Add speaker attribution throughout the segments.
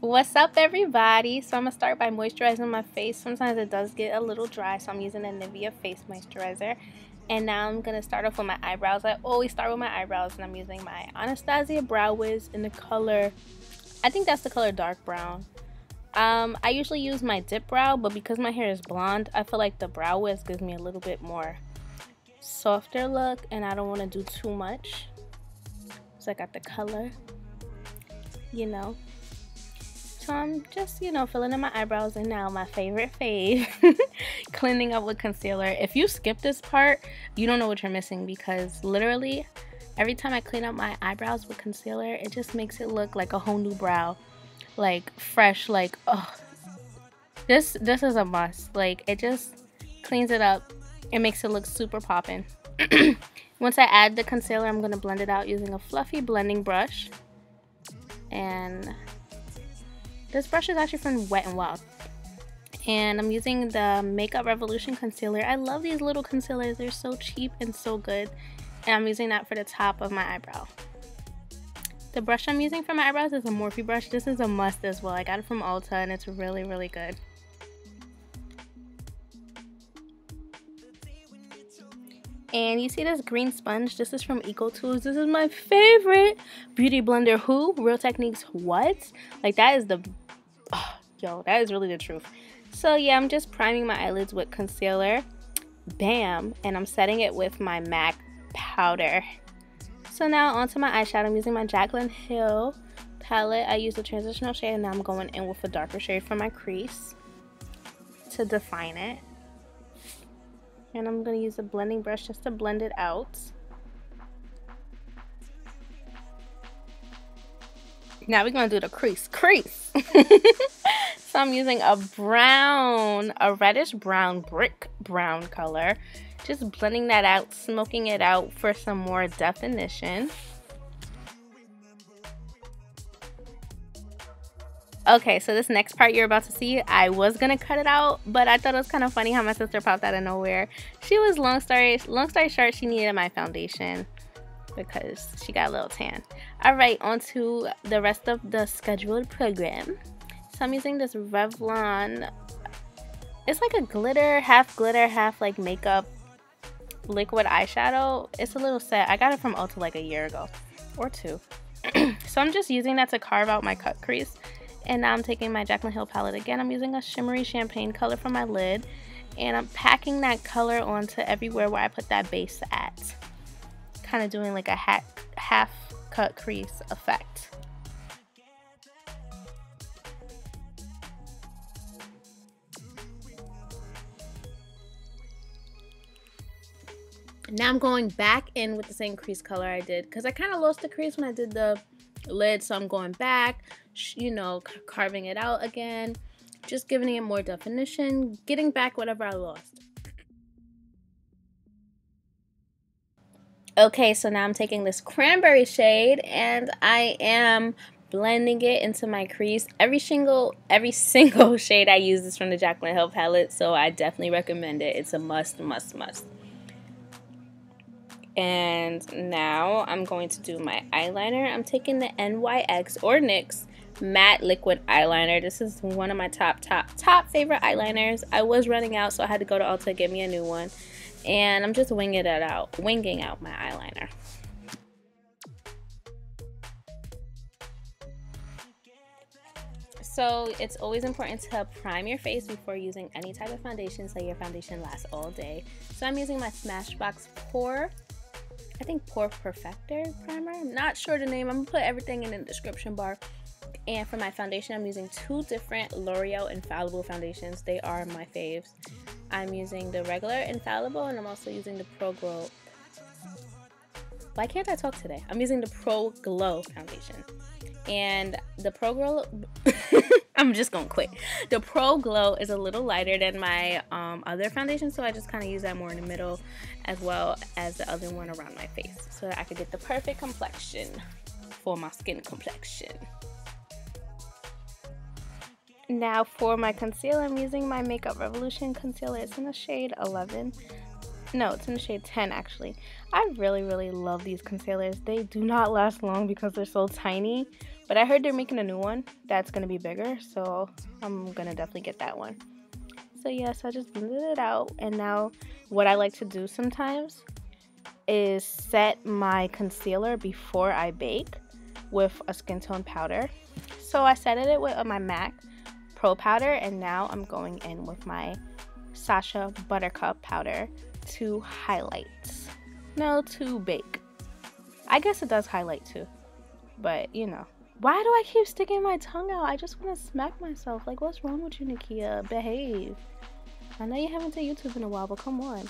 Speaker 1: What's up, everybody? So I'm gonna start by moisturizing my face. Sometimes it does get a little dry, so I'm using a Nivea face moisturizer. And now I'm gonna start off with my eyebrows. I always start with my eyebrows, and I'm using my Anastasia Brow Wiz in the color, I think that's the color dark brown. I usually use my dip brow, but because my hair is blonde, I feel like the Brow Wiz gives me a little bit more softer look, and I don't want to do too much. So I got the color, you know. So I'm just, filling in my eyebrows, and now my favorite fave, cleaning up with concealer. If you skip this part, you don't know what you're missing, because literally every time I clean up my eyebrows with concealer, it just makes it look like a whole new brow, like fresh, like, oh, this is a must. Like, it just cleans it up. It makes it look super poppin'. Once I add the concealer, I'm going to blend it out using a fluffy blending brush. And this brush is actually from Wet n Wild. And I'm using the Makeup Revolution concealer. I love these little concealers. They're so cheap and so good. And I'm using that for the top of my eyebrow. The brush I'm using for my eyebrows is a Morphe brush. This is a must as well. I got it from Ulta, and it's really, really good. And you see this green sponge? This is from Eco Tools. This is my favorite beauty blender. Who? Real Techniques what? Like, that is the... Oh, yo, that is really the truth. So, yeah, I'm just priming my eyelids with concealer. Bam! And I'm setting it with my MAC powder. So now onto my eyeshadow. I'm using my Jaclyn Hill palette. I use the transitional shade, and now I'm going in with a darker shade for my crease to define it. And I'm going to use a blending brush just to blend it out. Now we're going to do the crease. So I'm using a reddish brown, brick brown color. Just blending that out, smoking it out for some more definition. Okay, so this next part you're about to see, I was gonna cut it out, but I thought it was kind of funny how my sister popped out of nowhere. She was, long story short, she needed my foundation because she got a little tan. Alright, on to the rest of the scheduled program. So I'm using this Revlon, it's like a glitter, half like makeup liquid eyeshadow. It's a little set. I got it from Ulta like a year ago or two. So I'm just using that to carve out my cut crease. And now I'm taking my Jaclyn Hill palette again. I'm using a shimmery champagne color for my lid. And I'm packing that color onto everywhere where I put that base at. Kind of doing like a half cut crease effect. Now I'm going back in with the same crease color I did, because I kind of lost the crease when I did the lid, so I'm going back, carving it out again, just giving it more definition, getting back whatever I lost. Okay, so now I'm taking this cranberry shade and I am blending it into my crease. Every single shade I use is from the Jaclyn Hill palette, so I definitely recommend it. It's a must. And now I'm going to do my eyeliner. I'm taking the NYX or NYX matte liquid eyeliner. This is one of my top favorite eyeliners. I was running out, so I had to go to Ulta to get me a new one. And I'm just winging out my eyeliner. So it's always important to prime your face before using any type of foundation so your foundation lasts all day. So I'm using my Smashbox Pore Perfector primer. I'm not sure the name. I'm gonna put everything in the description bar. And for my foundation, I'm using two different L'Oreal Infallible foundations. They are my faves. I'm using the regular Infallible, and I'm also using the Pro Glow. Why can't I talk today? I'm using the Pro Glow foundation. And the Pro Glow, I'm just gonna quit. The Pro Glow is a little lighter than my other foundation, so I just kind of use that more in the middle as well as the other one around my face, so that I could get the perfect complexion for my skin complexion. Now for my concealer, I'm using my Makeup Revolution concealer. It's in the shade 11. No, it's in the shade 10 actually. I really love these concealers. They do not last long because they're so tiny, but I heard they're making a new one that's gonna be bigger, so I'm gonna definitely get that one. So yes, I just blended it out, and now what I like to do sometimes is set my concealer before I bake with a skin tone powder. So I set it with my MAC Pro powder, and now I'm going in with my Sacha Buttercup powder to highlight. No, to bake. I guess it does highlight too, but you know. Why do I keep sticking my tongue out? I just want to smack myself. Like, what's wrong with you, Nakia? Behave. I know you haven't done YouTube in a while, but come on.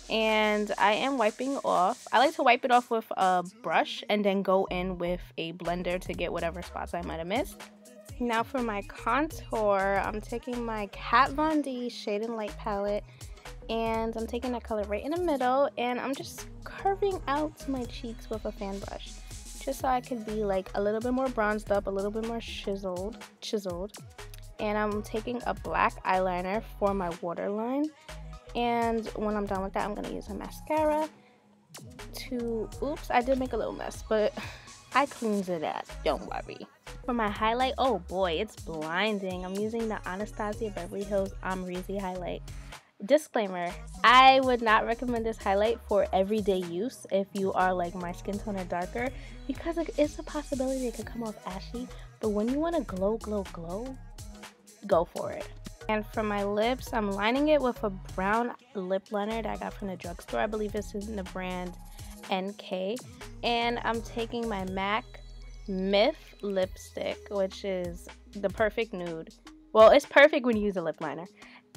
Speaker 1: And I am wiping off. I like to wipe it off with a brush and then go in with a blender to get whatever spots I might have missed. Now for my contour, I'm taking my Kat Von D Shade and Light palette, and I'm taking that color right in the middle, and I'm just curving out my cheeks with a fan brush, just so I can be like a little bit more bronzed up, a little bit more chiseled. And I'm taking a black eyeliner for my waterline, and when I'm done with that, I'm gonna use a mascara to, oops, I did make a little mess, but I cleans it up, don't worry. For my highlight, oh boy, it's blinding. I'm using the Anastasia Beverly Hills Amrezy highlight. Disclaimer, I would not recommend this highlight for everyday use if you are like my skin tone or darker, because it's a possibility it could come off ashy, but when you want to glow, go for it. And for my lips, I'm lining it with a brown lip liner that I got from the drugstore. I believe it's in the brand NK. And I'm taking my MAC Myth lipstick, which is the perfect nude. Well, it's perfect when you use a lip liner.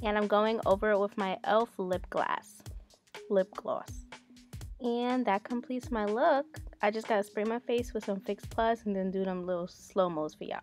Speaker 1: And I'm going over it with my e.l.f. lip gloss. And that completes my look. I just gotta spray my face with some Fix Plus and then do them little slow-mos for y'all.